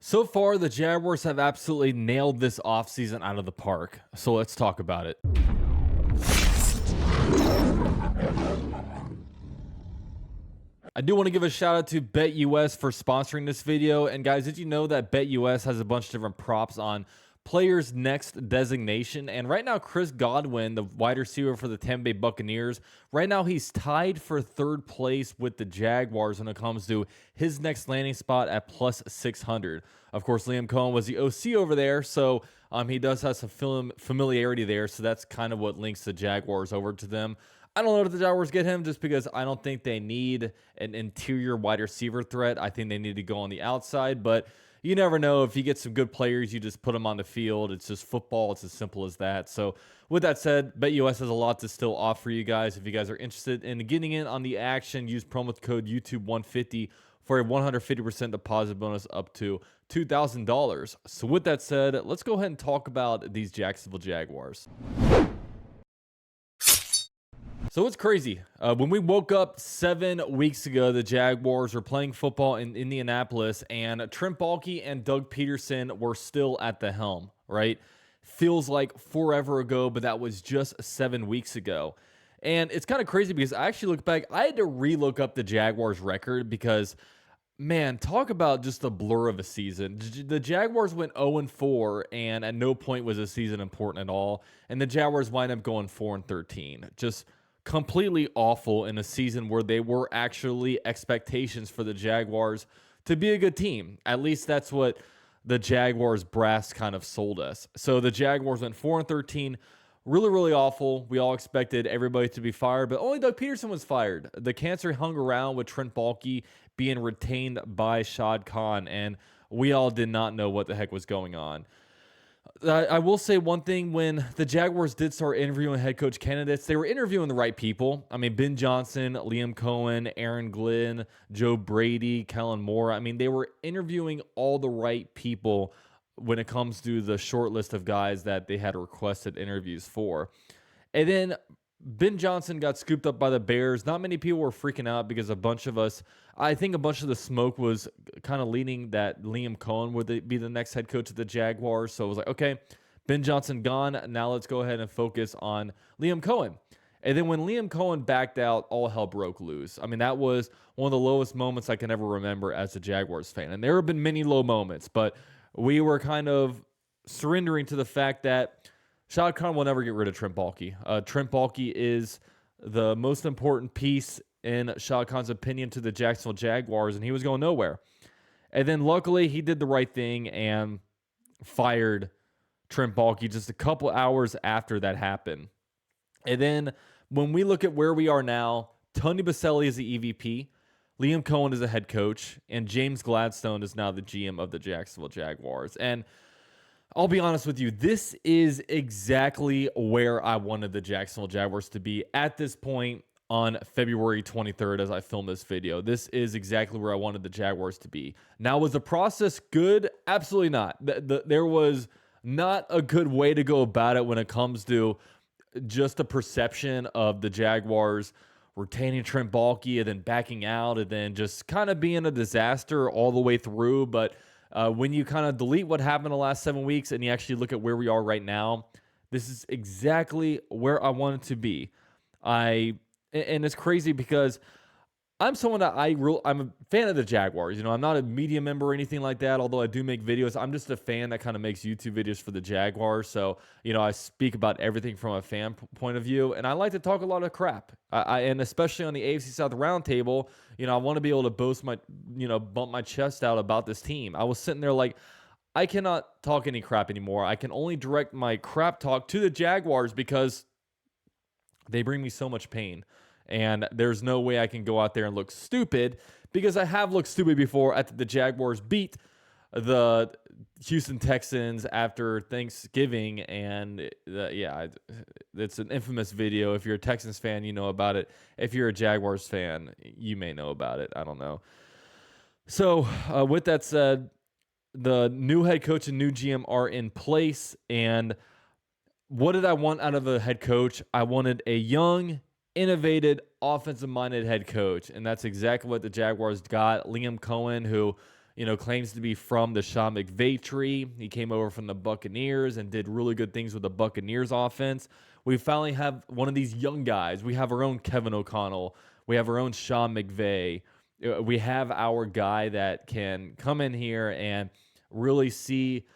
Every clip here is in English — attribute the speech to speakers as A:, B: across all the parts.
A: So far, the Jaguars have absolutely nailed this offseason out of the park. So let's talk about it. I do want to give a shout out to BetUS for sponsoring this video. And guys, did you know that BetUS has a bunch of different props on players' next designation? And right now, Chris Godwin, the wide receiver for the Tampa Bay Buccaneers, right now he's tied for third place with the Jaguars when it comes to his next landing spot at plus 600. Of course, Liam Cohen was the OC over there, so he does have some familiarity there. So that's kind of what links the Jaguars over to them. I don't know if the Jaguars get him just because I don't think they need an interior wide receiver threat. I think they need to go on the outside, but you never know. If you get some good players, you just put them on the field. It's just football. It's as simple as that. So with that said, BetUS has a lot to still offer you guys. If you guys are interested in getting in on the action, use promo code YouTube150 for a 150% deposit bonus up to $2,000. So with that said, let's go ahead and talk about these Jacksonville Jaguars. So it's crazy. When we woke up 7 weeks ago, the Jaguars were playing football in Indianapolis, and Trent Baalke and Doug Peterson were still at the helm, right? Feels like forever ago, but that was just 7 weeks ago. And it's kind of crazy because I actually look back, I had to re-look up the Jaguars record because, man, talk about just a blur of a season. The Jaguars went 0-4, and at no point was the season important at all. And the Jaguars wind up going 4-13. Just completely awful in a season where they were actually expectations for the Jaguars to be a good team. At least that's what the Jaguars brass kind of sold us. So the Jaguars went 4-13, really, really awful. We all expected everybody to be fired, but only Doug Peterson was fired. The cancer hung around with Trent Baalke being retained by Shad Khan, and we all did not know what the heck was going on. I will say one thing. When the Jaguars did start interviewing head coach candidates, they were interviewing the right people. I mean, Ben Johnson, Liam Cohen, Aaron Glenn, Joe Brady, Kellen Moore. I mean, they were interviewing all the right people when it comes to the short list of guys that they had requested interviews for. And then Ben Johnson got scooped up by the Bears. Not many people were freaking out because I think a bunch of the smoke was kind of leaning that Liam Cohen would be the next head coach of the Jaguars. So it was like, okay, Ben Johnson gone. Now let's go ahead and focus on Liam Cohen. And then when Liam Cohen backed out, all hell broke loose. I mean, that was one of the lowest moments I can ever remember as a Jaguars fan. And there have been many low moments, but we were kind of surrendering to the fact that Shad Khan will never get rid of Trent Baalke. Trent Baalke is the most important piece, in Shad Khan's opinion, to the Jacksonville Jaguars, and he was going nowhere. And then luckily he did the right thing and fired Trent Baalke just a couple hours after that happened. And then when we look at where we are now, Tony Boselli is the EVP, Liam Cohen is the head coach, and James Gladstone is now the GM of the Jacksonville Jaguars. And I'll be honest with you, this is exactly where I wanted the Jacksonville Jaguars to be at this point on February 23rd as I film this video. This is exactly where I wanted the Jaguars to be. Now, was the process good? Absolutely not. There was not a good way to go about it when it comes to just the perception of the Jaguars retaining Trent Baalke and then backing out and then just kind of being a disaster all the way through. But when you kind of delete what happened the last 7 weeks and you actually look at where we are right now, this is exactly where I wanted to be. And it's crazy because I'm someone that I'm a fan of the Jaguars. You know, I'm not a media member or anything like that, although I do make videos. I'm just a fan that kind of makes YouTube videos for the Jaguars. So, you know, I speak about everything from a fan point of view, and I like to talk a lot of crap. And especially on the AFC South roundtable, you know, I want to be able to bump my chest out about this team. I was sitting there like, I cannot talk any crap anymore. I can only direct my crap talk to the Jaguars because they bring me so much pain. And there's no way I can go out there and look stupid because I have looked stupid before after the Jaguars beat the Houston Texans after Thanksgiving. And it's an infamous video. If you're a Texans fan, you know about it. If you're a Jaguars fan, you may know about it. I don't know. So with that said, the new head coach and new GM are in place. And what did I want out of a head coach? I wanted a young, innovative, offensive-minded head coach, and that's exactly what the Jaguars got. Liam Cohen, who, claims to be from the Sean McVay tree. He came over from the Buccaneers and did really good things with the Buccaneers offense. We finally have one of these young guys. We have our own Kevin O'Connell. We have our own Sean McVay. We have our guy that can come in here and really see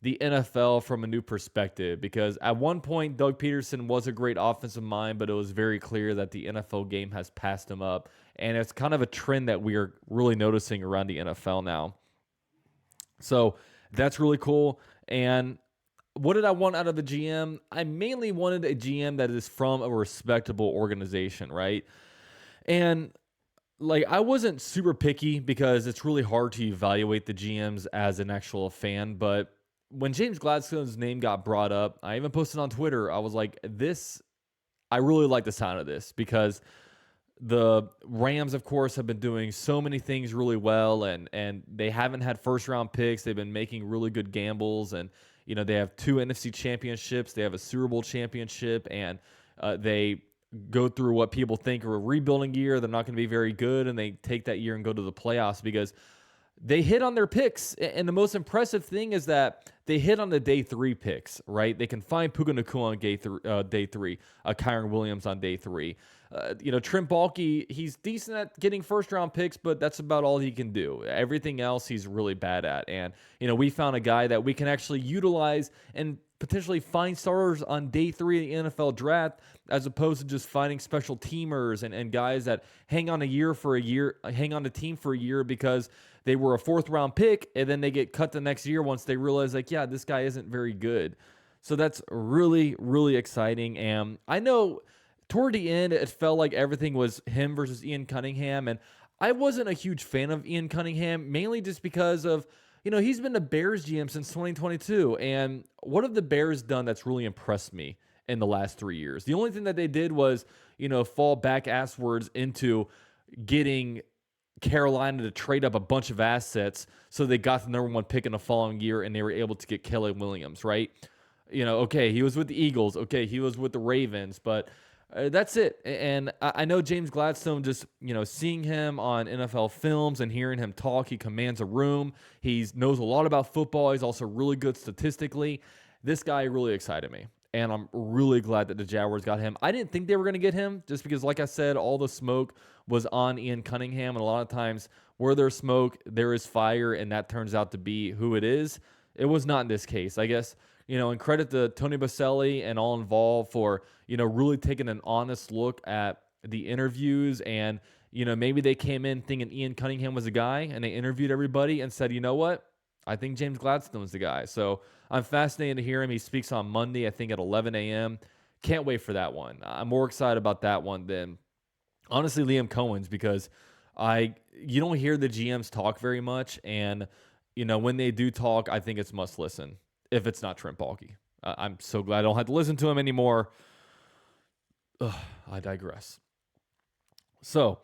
A: the NFL from a new perspective, because at one point Doug Peterson was a great offensive mind, but it was very clear that the NFL game has passed him up, and it's kind of a trend that we are really noticing around the NFL now. So that's really cool. And what did I want out of the GM? I mainly wanted a GM that is from a respectable organization, right? And like, I wasn't super picky because it's really hard to evaluate the GMs as an actual fan, but when James Gladstone's name got brought up, I even posted on Twitter, I was like, I really like the sound of this, because the Rams, of course, have been doing so many things really well, and they haven't had first-round picks. They've been making really good gambles, and, they have 2 NFC championships. They have a Super Bowl championship, and they go through what people think are a rebuilding year. They're not going to be very good, and they take that year and go to the playoffs because they hit on their picks. And the most impressive thing is that they hit on the day 3 picks, right? They can find Puka Nacua on day 3, Kyron Williams on day 3. Trent Baalke, he's decent at getting first-round picks, but that's about all he can do. Everything else he's really bad at. And, we found a guy that we can actually utilize and potentially find starters on day 3 of the NFL draft, as opposed to just finding special teamers and guys that hang on a team for a year because they were a 4th-round pick, and then they get cut the next year once they realize, this guy isn't very good. So that's really, really exciting. And I know toward the end, it felt like everything was him versus Ian Cunningham, and I wasn't a huge fan of Ian Cunningham, mainly just because of, he's been the Bears GM since 2022, and what have the Bears done that's really impressed me in the last 3 years? The only thing that they did was, fall back asswards into getting Carolina to trade up a bunch of assets so they got the number 1 pick in the following year, and they were able to get Kelly Williams, right? Okay, he was with the Eagles. Okay, he was with the Ravens, but that's it. And I know James Gladstone, just, seeing him on NFL films and hearing him talk, he commands a room. He knows a lot about football. He's also really good statistically. This guy really excited me, and I'm really glad that the Jaguars got him. I didn't think they were going to get him just because, like I said, all the smoke was on Ian Cunningham, and a lot of times where there's smoke, there is fire, and that turns out to be who it is. It was not in this case, I guess. And credit to Tony Boselli and all involved for, really taking an honest look at the interviews. And, maybe they came in thinking Ian Cunningham was a guy, and they interviewed everybody and said, you know what? I think James Gladstone's the guy. So I'm fascinated to hear him. He speaks on Monday, I think at 11 a.m. Can't wait for that one. I'm more excited about that one than, honestly, Liam Cohen's, because you don't hear the GMs talk very much. And, when they do talk, I think it's must listen. If it's not Trent Baalke. I'm so glad I don't have to listen to him anymore. I digress. So,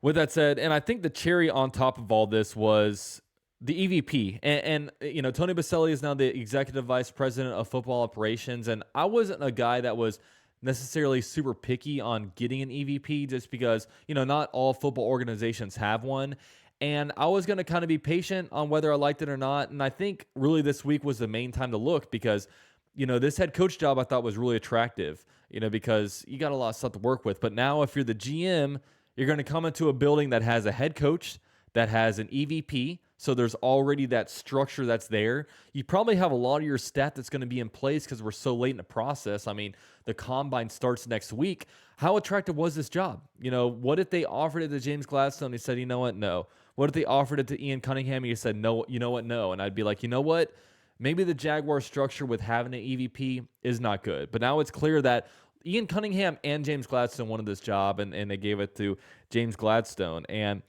A: with that said, and I think the cherry on top of all this was the EVP. And Tony Boselli is now the Executive Vice President of Football Operations, and I wasn't a guy that was necessarily super picky on getting an EVP just because, not all football organizations have one. And I was going to kind of be patient on whether I liked it or not. And I think really this week was the main time to look because, this head coach job I thought was really attractive, because you got a lot of stuff to work with. But now if you're the GM, you're going to come into a building that has a head coach, that has an EVP. So there's already that structure that's there. You probably have a lot of your staff that's going to be in place because we're so late in the process. I mean, the combine starts next week. How attractive was this job? What if they offered it to James Gladstone and he said, you know what, no. What if they offered it to Ian Cunningham and he said, no, you know what, no. And I'd be like, you know what? Maybe the Jaguar structure with having an EVP is not good. But now it's clear that Ian Cunningham and James Gladstone wanted this job, and they gave it to James Gladstone. And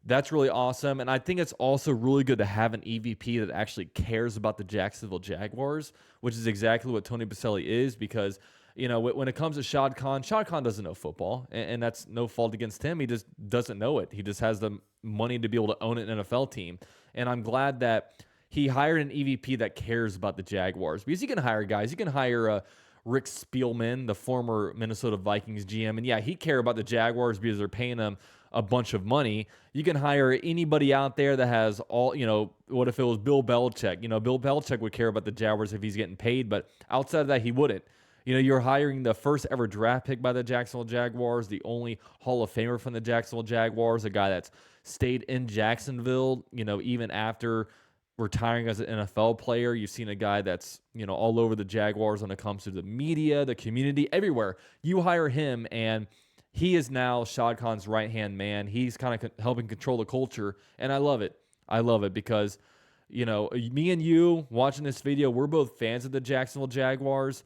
A: that's really awesome. And I think it's also really good to have an EVP that actually cares about the Jacksonville Jaguars, which is exactly what Tony Boselli is, because when it comes to Shad Khan doesn't know football, and that's no fault against him. He just doesn't know it. He just has the money to be able to own an NFL team. And I'm glad that he hired an EVP that cares about the Jaguars, because he can hire guys. He can hire Rick Spielman, the former Minnesota Vikings GM. And yeah, he cared about the Jaguars because they're paying him a bunch of money. You can hire anybody out there that has all, what if it was Bill Belichick? Bill Belichick would care about the Jaguars if he's getting paid, but outside of that, he wouldn't. You're hiring the first ever draft pick by the Jacksonville Jaguars, the only Hall of Famer from the Jacksonville Jaguars, a guy that's stayed in Jacksonville, even after retiring as an NFL player. You've seen a guy that's, all over the Jaguars when it comes to the media, the community, everywhere. You hire him, and he is now Shad Khan's right-hand man. He's kind of helping control the culture, and I love it. I love it because, me and you watching this video, we're both fans of the Jacksonville Jaguars.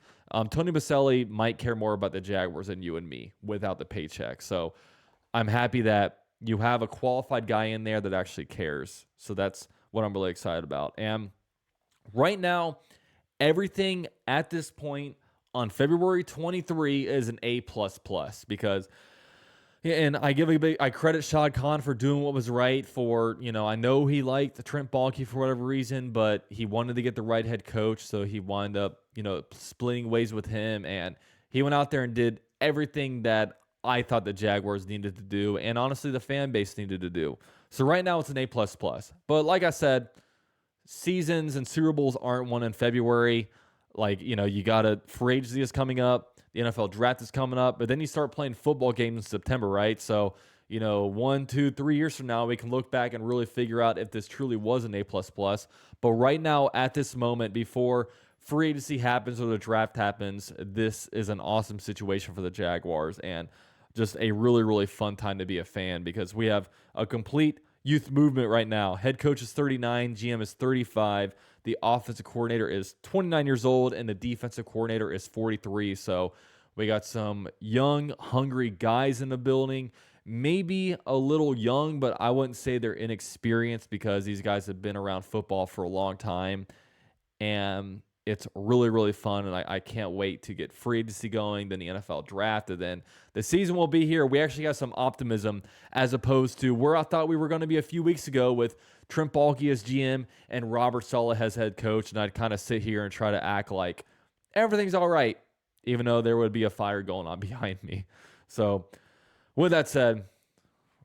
A: Tony Boselli might care more about the Jaguars than you and me without the paycheck. So I'm happy that you have a qualified guy in there that actually cares. So that's what I'm really excited about. And right now, everything at this point on February 23 is an A++ because, and I credit Shad Khan for doing what was right for, I know he liked Trent Baalke for whatever reason, but he wanted to get the right head coach. So he wound up, splitting ways with him, and he went out there and did everything that I thought the Jaguars needed to do, and honestly, the fan base needed to do. So right now it's an A++. But like I said, seasons and Super Bowls aren't won in February. You got to, free agency is coming up. The NFL draft is coming up. But then you start playing football games in September, right? So, 1, 2, 3 years from now, we can look back and really figure out if this truly was an A++. But right now, at this moment, before free agency happens or the draft happens, this is an awesome situation for the Jaguars and just a really, really fun time to be a fan because we have a complete youth movement right now. Head coach is 39, GM is 35, the offensive coordinator is 29 years old, and the defensive coordinator is 43. So we got some young, hungry guys in the building. Maybe a little young, but I wouldn't say they're inexperienced because these guys have been around football for a long time. And it's really, really fun, and I can't wait to get free agency going, then the NFL draft, and then the season will be here. We actually have some optimism as opposed to where I thought we were going to be a few weeks ago with Trent Baalke as GM and Robert Saleh as head coach, and I'd kind of sit here and try to act like everything's all right, even though there would be a fire going on behind me. So with that said,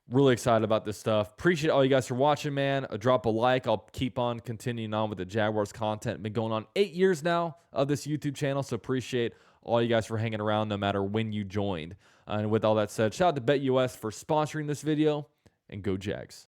A: really excited about this stuff. Appreciate all you guys for watching, man. Drop a like. I'll keep on continuing on with the Jaguars content. Been going on 8 years now of this YouTube channel, so appreciate all you guys for hanging around no matter when you joined. And with all that said, shout out to BetUS for sponsoring this video, and go Jags.